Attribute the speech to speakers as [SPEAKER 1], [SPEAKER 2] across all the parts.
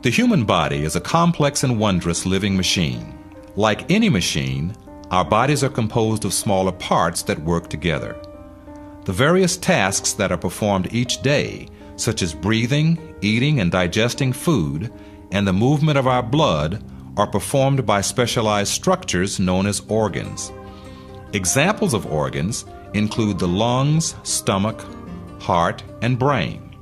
[SPEAKER 1] The human body is a complex and wondrous living machine. Like any machine, our bodies are composed of smaller parts that work together. The various tasks that are performed each day, such as breathing, eating and digesting food, and the movement of our blood, are performed by specialized structures known as organs. Examples of organs include the lungs, stomach, heart, and brain.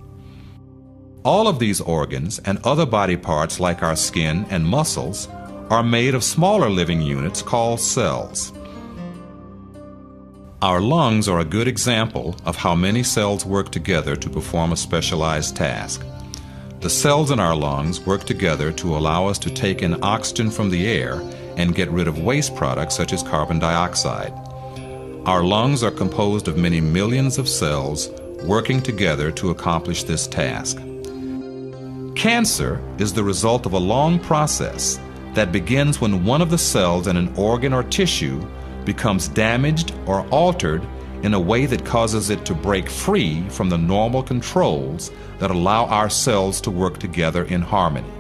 [SPEAKER 1] All of these organs and other body parts like our skin and muscles are made of smaller living units called cells. Our lungs are a good example of how many cells work together to perform a specialized task. The cells in our lungs work together to allow us to take in oxygen from the air and get rid of waste products such as carbon dioxide. Our lungs are composed of many millions of cells working together to accomplish this task. Cancer is the result of a long process that begins when one of the cells in an organ or tissue becomes damaged or altered in a way that causes it to break free from the normal controls that allow our cells to work together in harmony.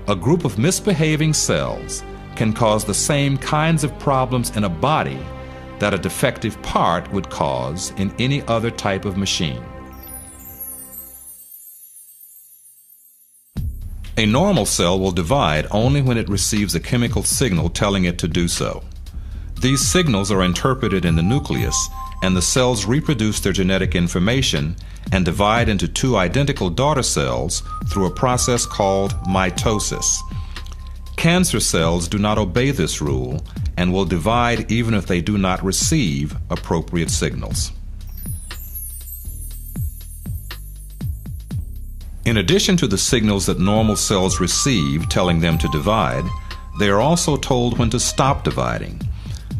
[SPEAKER 1] A group of misbehaving cells can cause the same kinds of problems in a body that a defective part would cause in any other type of machine. A normal cell will divide only when it receives a chemical signal telling it to do so. These signals are interpreted in the nucleus, and the cells reproduce their genetic information and divide into two identical daughter cells through a process called mitosis. Cancer cells do not obey this rule and will divide even if they do not receive appropriate signals. In addition to the signals that normal cells receive telling them to divide, they are also told when to stop dividing.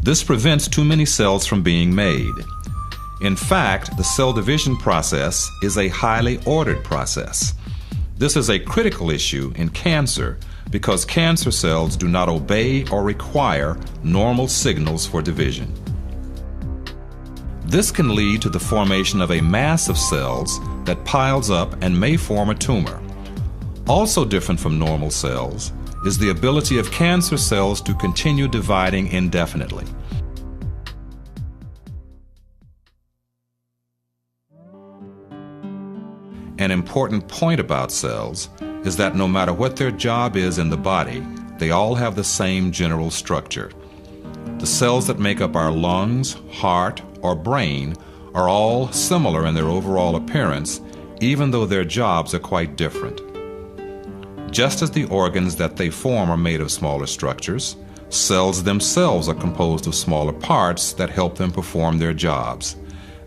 [SPEAKER 1] This prevents too many cells from being made. In fact, the cell division process is a highly ordered process. This is a critical issue in cancer because cancer cells do not obey or require normal signals for division. This can lead to the formation of a mass of cells that piles up and may form a tumor. Also different from normal cells is the ability of cancer cells to continue dividing indefinitely. An important point about cells is that no matter what their job is in the body, they all have the same general structure. The cells that make up our lungs, heart, or brain are all similar in their overall appearance, even though their jobs are quite different. Just as the organs that they form are made of smaller structures, cells themselves are composed of smaller parts that help them perform their jobs.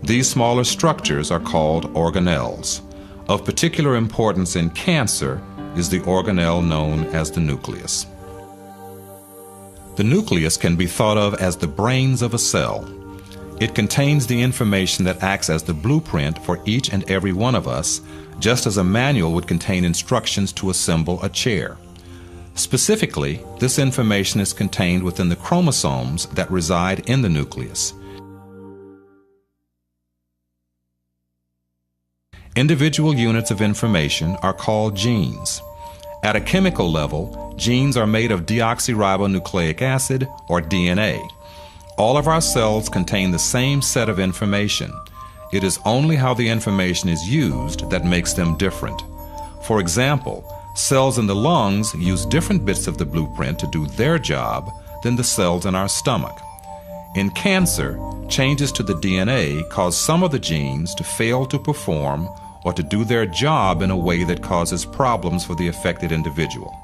[SPEAKER 1] These smaller structures are called organelles. Of particular importance in cancer is the organelle known as the nucleus. The nucleus can be thought of as the brains of a cell. It contains the information that acts as the blueprint for each and every one of us, just as a manual would contain instructions to assemble a chair. Specifically, this information is contained within the chromosomes that reside in the nucleus. Individual units of information are called genes. At a chemical level, genes are made of deoxyribonucleic acid, or DNA. All of our cells contain the same set of information. It is only how the information is used that makes them different. For example, cells in the lungs use different bits of the blueprint to do their job than the cells in our stomach. In cancer, changes to the DNA cause some of the genes to fail to perform or to do their job in a way that causes problems for the affected individual.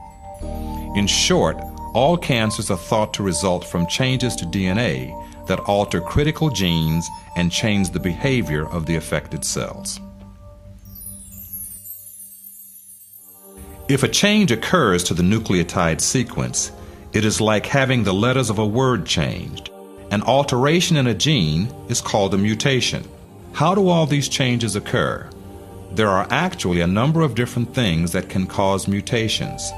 [SPEAKER 1] In short, all cancers are thought to result from changes to DNA that alter critical genes and change the behavior of the affected cells. If a change occurs to the nucleotide sequence, it is like having the letters of a word changed. An alteration in a gene is called a mutation. How do all these changes occur? There are actually a number of different things that can cause mutations.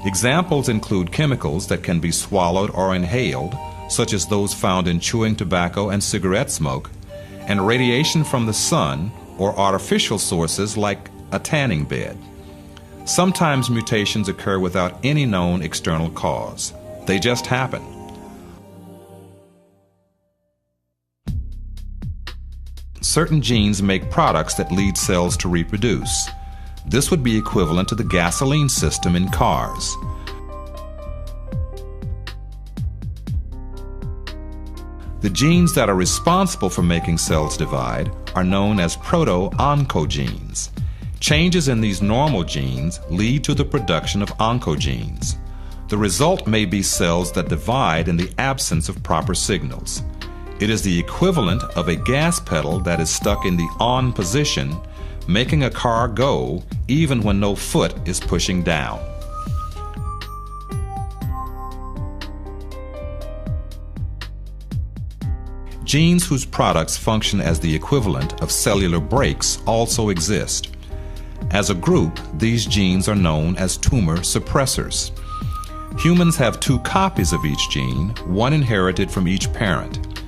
[SPEAKER 1] Examples include chemicals that can be swallowed or inhaled, such as those found in chewing tobacco and cigarette smoke, and radiation from the sun or artificial sources like a tanning bed. Sometimes mutations occur without any known external cause. They just happen. Certain genes make products that lead cells to reproduce. This would be equivalent to the gasoline system in cars. The genes that are responsible for making cells divide are known as proto-oncogenes. Changes in these normal genes lead to the production of oncogenes. The result may be cells that divide in the absence of proper signals. It is the equivalent of a gas pedal that is stuck in the on position, making a car go even when no foot is pushing down. Genes whose products function as the equivalent of cellular brakes also exist. As a group, these genes are known as tumor suppressors. Humans have 2 copies of each gene, one inherited from each parent.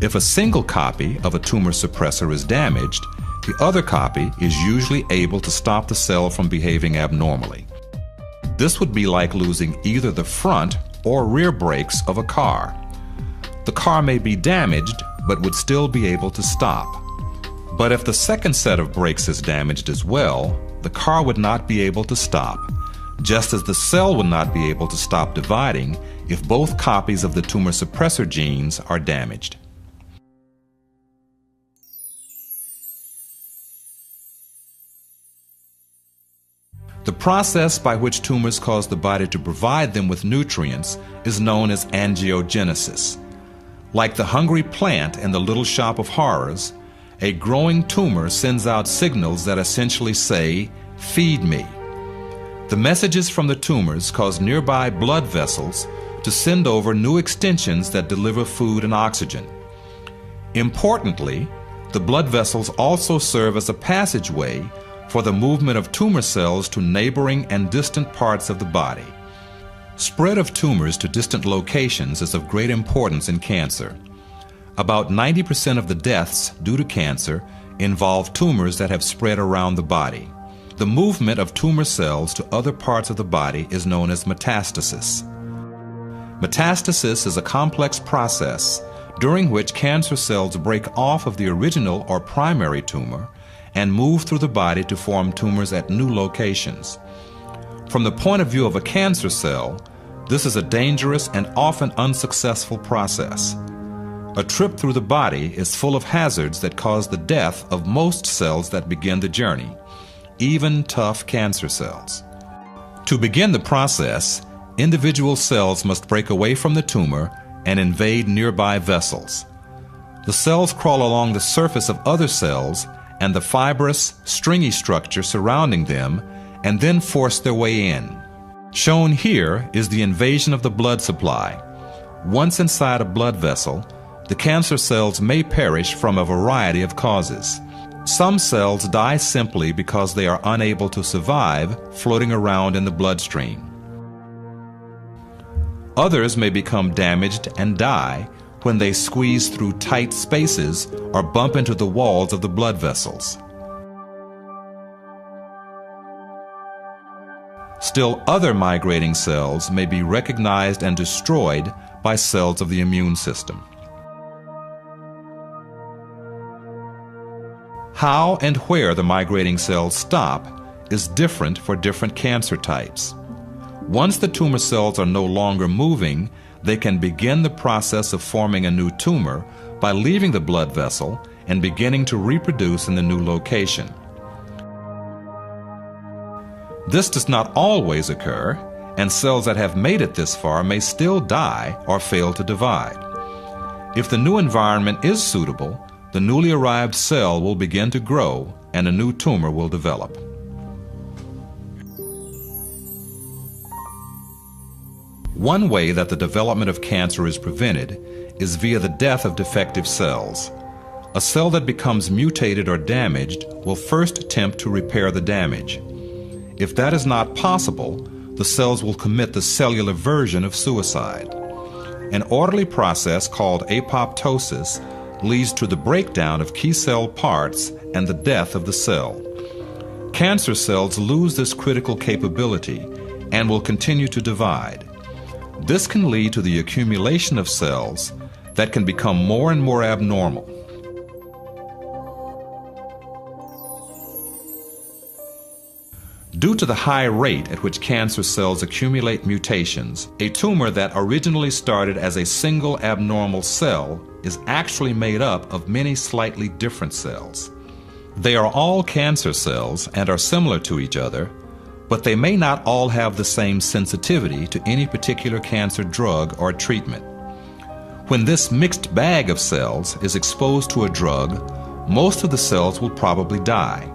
[SPEAKER 1] If a single copy of a tumor suppressor is damaged, the other copy is usually able to stop the cell from behaving abnormally. This would be like losing either the front or rear brakes of a car. The car may be damaged, but would still be able to stop. But if the second set of brakes is damaged as well, the car would not be able to stop, just as the cell would not be able to stop dividing if both copies of the tumor suppressor genes are damaged. The process by which tumors cause the body to provide them with nutrients is known as angiogenesis. Like the hungry plant in the Little Shop of Horrors, a growing tumor sends out signals that essentially say, "Feed me." The messages from the tumors cause nearby blood vessels to send over new extensions that deliver food and oxygen. Importantly, the blood vessels also serve as a passageway for the movement of tumor cells to neighboring and distant parts of the body. Spread of tumors to distant locations is of great importance in cancer. About 90% of the deaths due to cancer involve tumors that have spread around the body. The movement of tumor cells to other parts of the body is known as metastasis. Metastasis is a complex process during which cancer cells break off of the original or primary tumor and move through the body to form tumors at new locations. From the point of view of a cancer cell, this is a dangerous and often unsuccessful process. A trip through the body is full of hazards that cause the death of most cells that begin the journey, even tough cancer cells. To begin the process, individual cells must break away from the tumor and invade nearby vessels. The cells crawl along the surface of other cells and the fibrous, stringy structure surrounding them and then force their way in. Shown here is the invasion of the blood supply. Once inside a blood vessel, the cancer cells may perish from a variety of causes. Some cells die simply because they are unable to survive floating around in the bloodstream. Others may become damaged and die when they squeeze through tight spaces or bump into the walls of the blood vessels. Still, other migrating cells may be recognized and destroyed by cells of the immune system. How and where the migrating cells stop is different for different cancer types. Once the tumor cells are no longer moving, they can begin the process of forming a new tumor by leaving the blood vessel and beginning to reproduce in the new location. This does not always occur, and cells that have made it this far may still die or fail to divide. If the new environment is suitable, the newly arrived cell will begin to grow and a new tumor will develop. One way that the development of cancer is prevented is via the death of defective cells. A cell that becomes mutated or damaged will first attempt to repair the damage. If that is not possible, the cells will commit the cellular version of suicide. An orderly process called apoptosis leads to the breakdown of key cell parts and the death of the cell. Cancer cells lose this critical capability and will continue to divide. This can lead to the accumulation of cells that can become more and more abnormal. Due to the high rate at which cancer cells accumulate mutations, a tumor that originally started as a single abnormal cell is actually made up of many slightly different cells. They are all cancer cells and are similar to each other, but they may not all have the same sensitivity to any particular cancer drug or treatment. When this mixed bag of cells is exposed to a drug, most of the cells will probably die.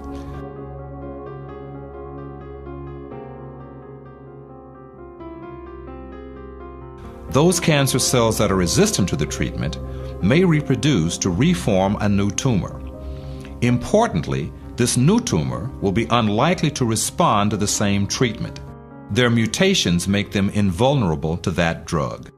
[SPEAKER 1] Those cancer cells that are resistant to the treatment may reproduce to reform a new tumor. Importantly, this new tumor will be unlikely to respond to the same treatment. Their mutations make them invulnerable to that drug.